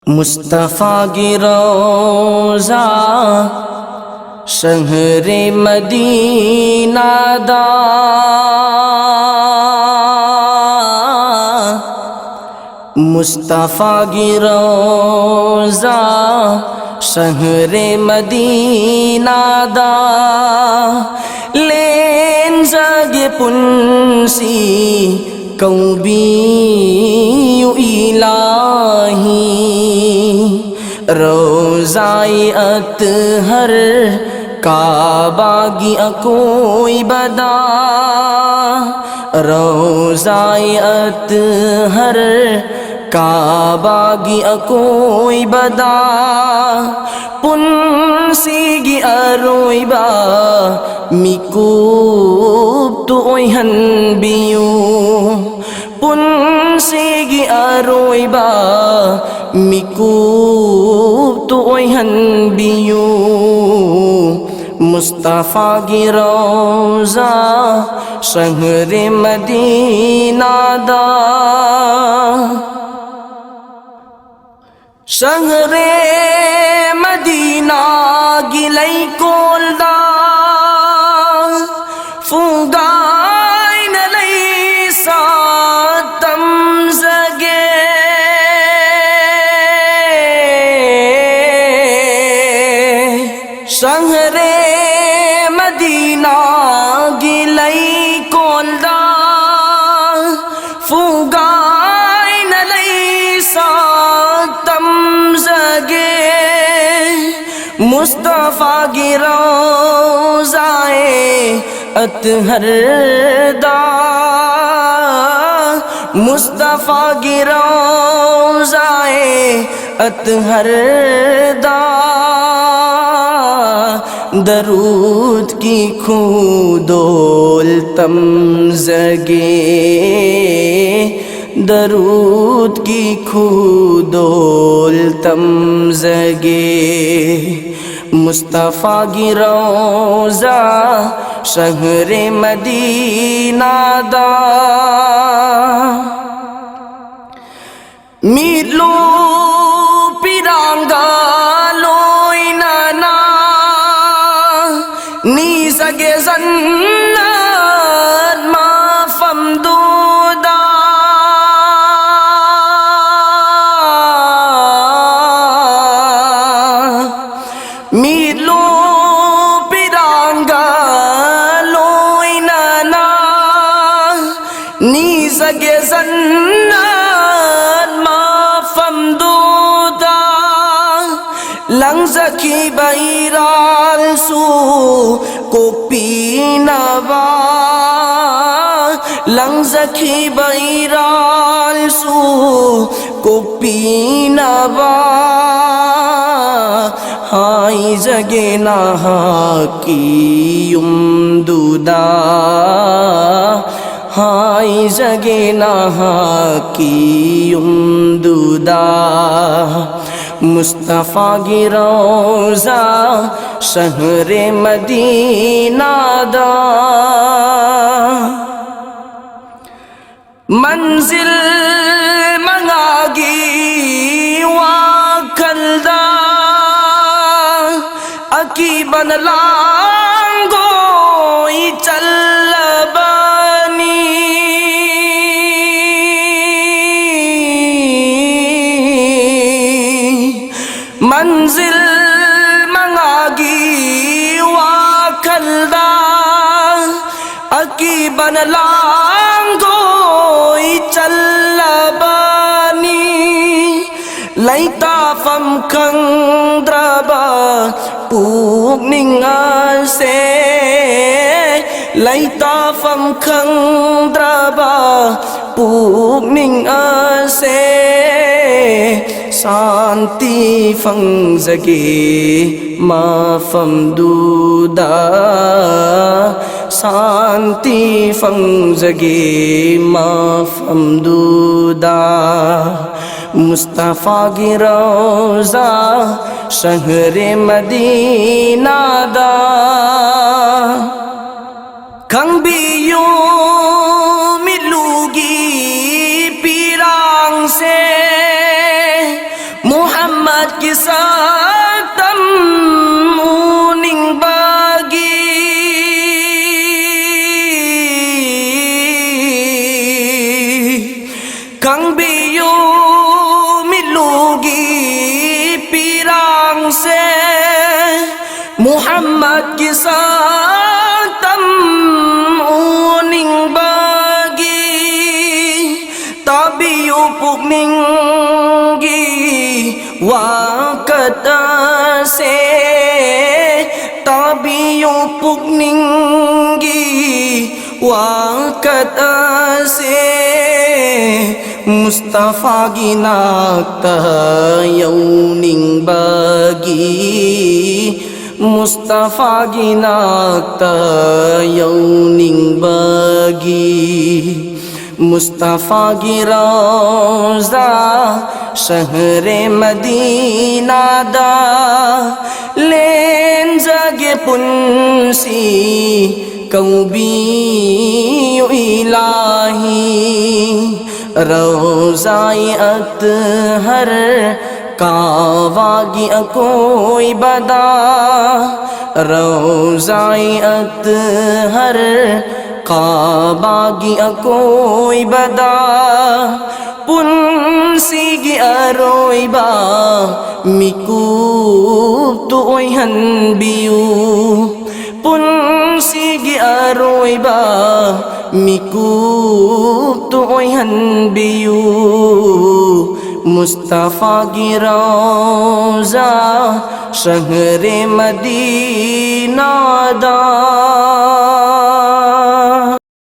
मुस्तफ़ा की रोज़ा शहरे मदीना दा मुस्तफ़ा की रोज़ा शहरे मदीना दा लेन जगे पुंसी कौबी इलाही रोज़ाए अतहर काबा की अकोई बदा रोज़ाए अतहर काबा की अकोई बदा पुंसी अरोइबा मिकूब तो ओहन बियू पुंसी अरोइबा मिकूब तो ओहन बियू मुस्तफ़ा की रोज़ा शहरे मदीना दा शहरे मदीना गिलई कोलदा फुगाइन लई सातम जगे शहरे मदीना गिलई कोलदा फुगाइन लई सातम जगे मुस्तफ़ा की रोज़ाए अतहर दा मुस्तफ़ा की रोज़ाए अतहर दा दरूद की खूदोल तम जगे दरूद की खूदोल तम जगे मुस्तफ़ा की रोज़ा शहरे मदीना दा मिलो पिरांगा लोई नाना नी सगे जन्नत मा फमदूदा मिलो पिरांगा लोई नाना नी सगे जन्नत मा फमदूदा लंजकी बैराल सू को पीनवा लंजकी बैराल सू को पीनवा हाई जगे नहा की उम्दुदा हाई जगे नहा की उम्दुदा मुस्तफ़ा की रोज़ा शहरे मदीना दा मंजिल मंगागी वाखलदा अकी बनलांगो चल मंजिल मंगागी वाखलदा अकी बनलांगो चल्लबानी लैता फम खंद्रबा पूगनिंगा से लैता फम खंद्रबा पूगनिंगा से शांति फंजगे मा फमदूदा शांति फंजगे मा फमदूदा मुस्तफ़ा की रोज़ा शहरे मदीना दा खंबियों मिलूगी पीरांग से kang biyu milugi pirang se Muhammad kisah tam uning bagi tabiyu pukninggi wakata se tabiyu pukninggi wakata se Mustafa ginakta yauning bagi Mustafa ginakta yauning bagi Mustafa giroza shahre Madina da len jage punsi kaubi ilahi Rawza-i Athar Kaawagi akoi bada Rawza-i Athar Kaawagi akoi bada Punsigi aroi ba Mikup tuoy hanbiyu Punsigi aroi ba Mikup tuoy hanbiyu Mustafa giroza shahre Madina da